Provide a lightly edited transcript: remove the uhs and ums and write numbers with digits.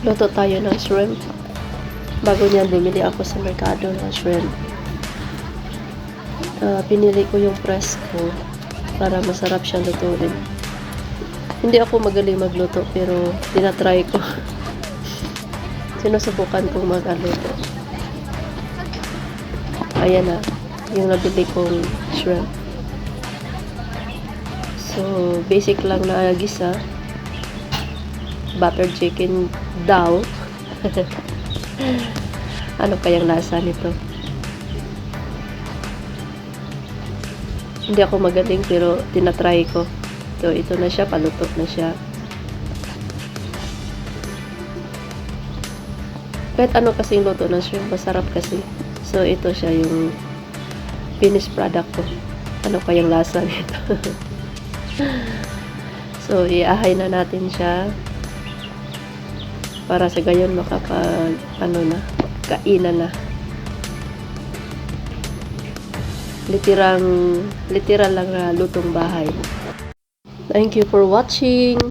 Luto tayo ng shrimp. Bago niyan, bumili ako sa merkado ng shrimp. Pinili ko yung presko para masarap siyang lutuin. Hindi ako magaling magluto pero tinatry ko. Sinusubukan kong magluto. Ayan na, yung nabili kong shrimp. So, basic lang na gisa. Butter chicken daw. Ano kayang lasa nito? Hindi ako magaling pero tinatry ko. So, ito na siya, paluto na siya. Kahit ano kasing luto na siya, masarap kasi. So, ito siya yung finished product ko. Ano kayang lasa nito? So, iahay na natin siya para sa gayon kainan na. Literal lang na lutong bahay. Thank you for watching.